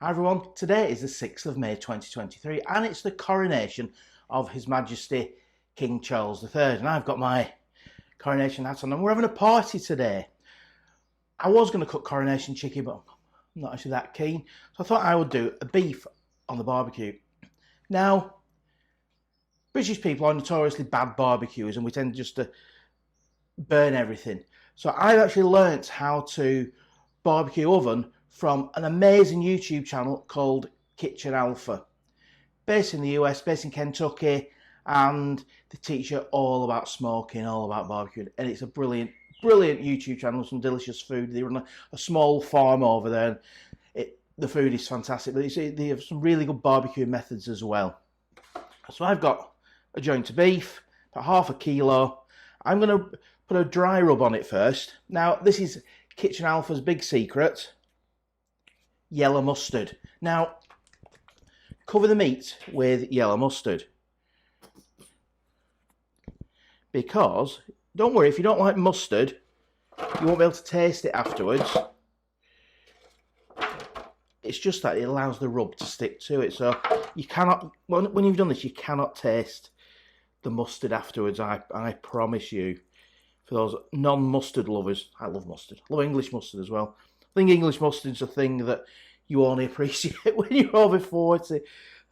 Hi everyone, today is the 6th of May 2023 and it's the coronation of His Majesty King Charles III, and I've got my coronation hat on and we're having a party today. I was going to cook coronation chicken, but I'm not actually that keen, so I thought I would do a beef on the barbecue. Now, British people are notoriously bad barbecuers and we tend just to burn everything. So I've actually learnt how to barbecue oven from an amazing YouTube channel called Kitchen Alpha, based in the US, based in Kentucky, and they teach you all about smoking, all about barbecuing, and it's a brilliant YouTube channel, some delicious food. They run a small farm over there, and the food is fantastic, but they have some really good barbecue methods as well. So I've got a joint of beef, about half a kilo. I'm going to put a dry rub on it first. Now, this is Kitchen Alpha's big secret: yellow mustard. Now, cover the meat with yellow mustard, because don't worry, if you don't like mustard, you won't be able to taste it afterwards. It's just that it allows the rub to stick to it, so you cannot, when you've done this, you cannot taste the mustard afterwards. I promise you. For those non-mustard lovers, I love mustard. I love English mustard as well. I think English mustard's a thing that you only appreciate when you're over 40. I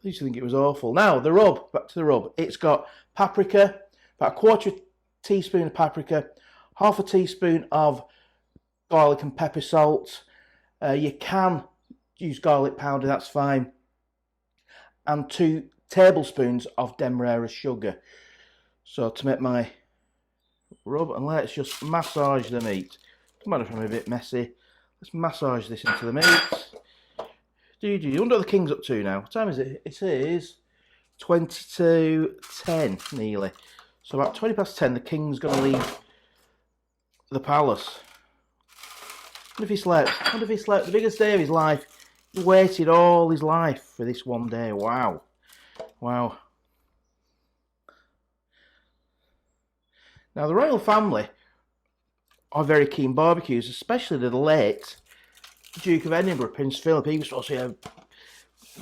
used to think it was awful. Now, the rub, back to the rub. It's got paprika, about a quarter teaspoon of paprika, half a teaspoon of garlic and pepper salt. You can use garlic powder, that's fine. And 2 tablespoons of demerara sugar. So to make my rub, and let's just massage the meat. Doesn't matter if I'm a bit messy. Let's massage this into the meat. I wonder what the King's up to now. What time is it? It is 22:10 nearly. So about 20 past 10, the King's going to leave the palace. What if he slept? What if he slept? The biggest day of his life. He waited all his life for this one day. Wow. Wow. Now, the royal family are very keen barbecues, especially the late Duke of Edinburgh, Prince Philip. He was supposed to be a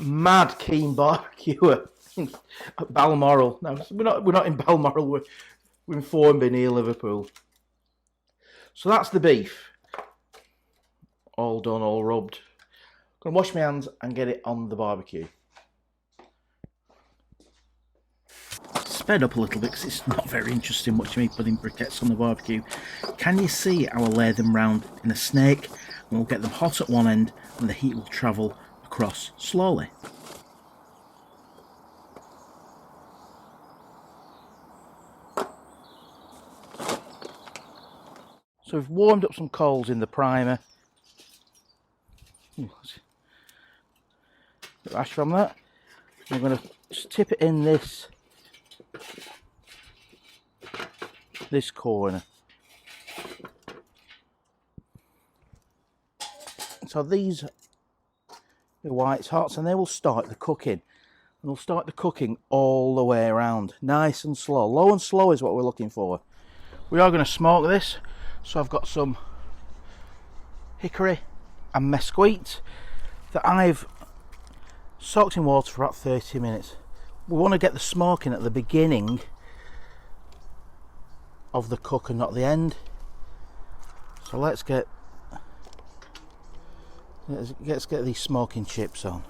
mad keen barbecuer at Balmoral. Now, we're not in Balmoral, we're in Formby near Liverpool. So that's the beef. All done, all rubbed. I'm going to wash my hands and get it on the barbecue. Sped up a little bit because it's not very interesting watching me putting briquettes on the barbecue. Can you see I will lay them round in a snake, and we'll get them hot at one end and the heat will travel across slowly. So we've warmed up some coals in the primer. Bit of ash from that. I'm going to just tip it in this corner. So these are white hots, and they will start the cooking. And they'll start the cooking all the way around, nice and slow. Low and slow is what we're looking for. We are going to smoke this, so I've got some hickory and mesquite that I've soaked in water for about 30 minutes. We want to get the smoking at the beginning of the cook and not the end. So let's get these smoking chips on.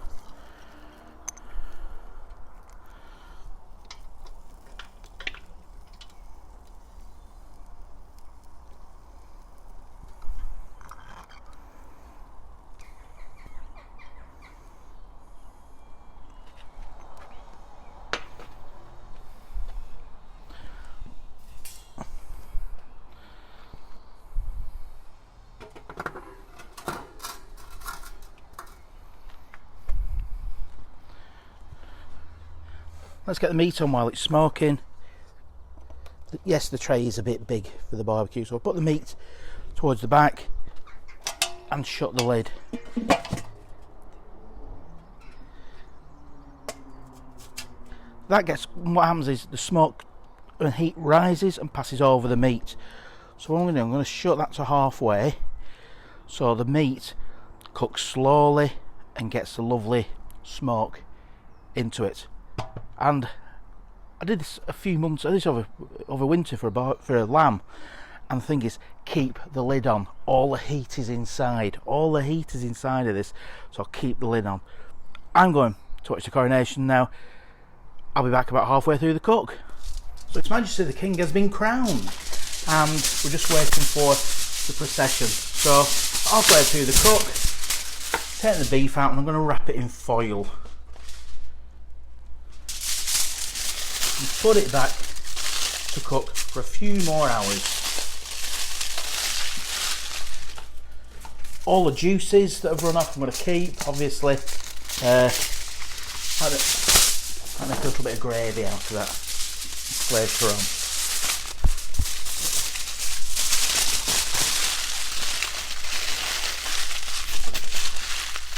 Let's get the meat on while it's smoking. Yes, the tray is a bit big for the barbecue, so I'll put the meat towards the back and shut the lid. What happens is the smoke and heat rises and passes over the meat. So what I'm going to shut that to halfway, so the meat cooks slowly and gets the lovely smoke into it. And I did this a few months, I did this over winter for a lamb, and the thing is, keep the lid on. All the heat is inside. All the heat is inside of this, so I'll keep the lid on. I'm going to watch the coronation now. I'll be back about halfway through the cook. So His Majesty the King has been crowned, and we're just waiting for the procession. So halfway through the cook, take the beef out, and I'm going to wrap it in foil. And put it back to cook for a few more hours. All the juices that have run off I'm going to keep, obviously. I'll make a little bit of gravy out of that later on.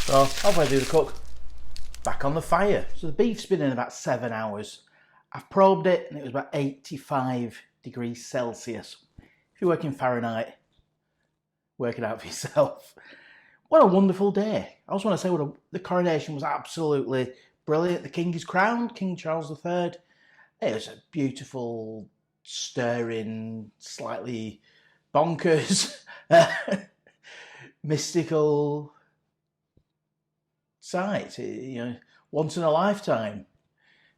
So, halfway through the cook, back on the fire. So the beef's been in about 7 hours. I've probed it and it was about 85 degrees Celsius. If you're working Fahrenheit, work it out for yourself. What a wonderful day. I also want to say the coronation was absolutely brilliant. The King is crowned, King Charles III. It was a beautiful, stirring, slightly bonkers, mystical sight. You know, once in a lifetime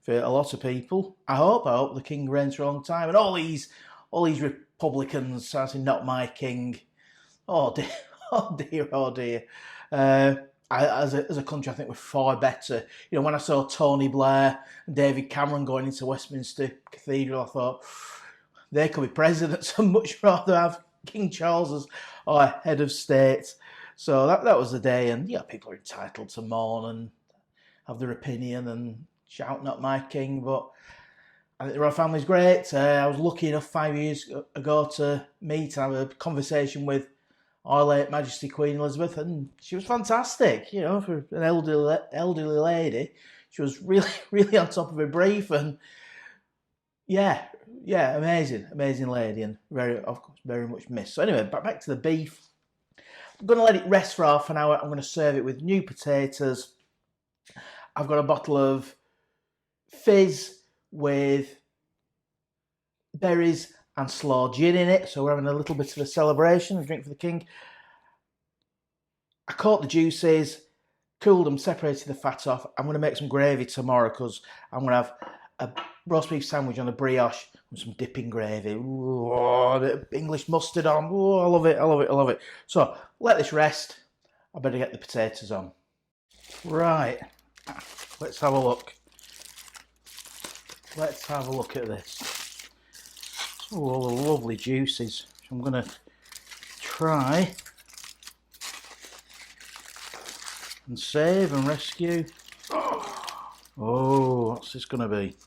for a lot of people. I hope the King reigns for a long time. And all these Republicans saying, "Not my King." Oh dear, oh dear, oh dear. As a country, I think we're far better. You know, when I saw Tony Blair and David Cameron going into Westminster Cathedral, I thought they could be presidents. I'd much rather have King Charles as our head of state. So that was the day, and yeah, people are entitled to mourn and have their opinion and shout, "Not my King." But I think the royal family's great. I was lucky enough 5 years ago to meet and have a conversation with Our late Majesty Queen Elizabeth, and she was fantastic. You know, for an elderly lady, she was really on top of her brief, and yeah, amazing lady, and of course very much missed. So anyway, back to the beef. I'm going to let it rest for half an hour. I'm going to serve it with new potatoes. I've got a bottle of fizz with berries and slaw gin in it, so we're having a little bit of a celebration, a drink for the King. I caught the juices, cooled them, separated the fat off. I'm going to make some gravy tomorrow because I'm going to have a roast beef sandwich on a brioche with some dipping gravy. Ooh, a bit of English mustard on. Ooh, I love it. So let this rest. I better get the potatoes on. Right, let's have a look. Let's have a look at this. Oh, all the lovely juices. I'm going to try and save and rescue. Oh, what's this going to be?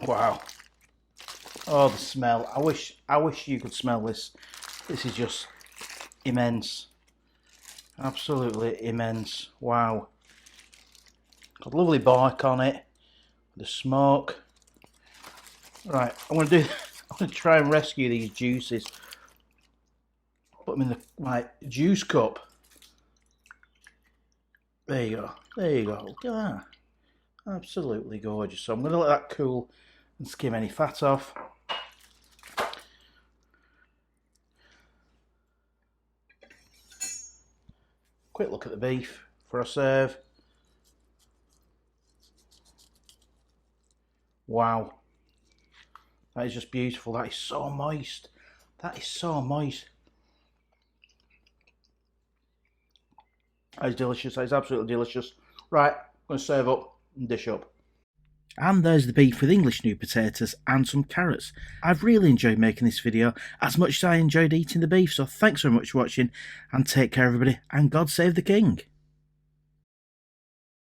Wow. Oh, the smell. I wish you could smell this. This is just immense. Absolutely immense. Wow. Got a lovely bark on it. The smoke. Right, I'm going to try and rescue these juices. Put them in my juice cup. There you go. Look at that. Absolutely gorgeous. So I'm going to let that cool and skim any fat off. Quick look at the beef for a serve. Wow, that is just beautiful. That is so moist. That is delicious. That is absolutely delicious. Right, I'm going to serve up and dish up. And there's the beef with English new potatoes and some carrots. I've really enjoyed making this video as much as I enjoyed eating the beef. So thanks very much for watching, and take care everybody, and God save the King.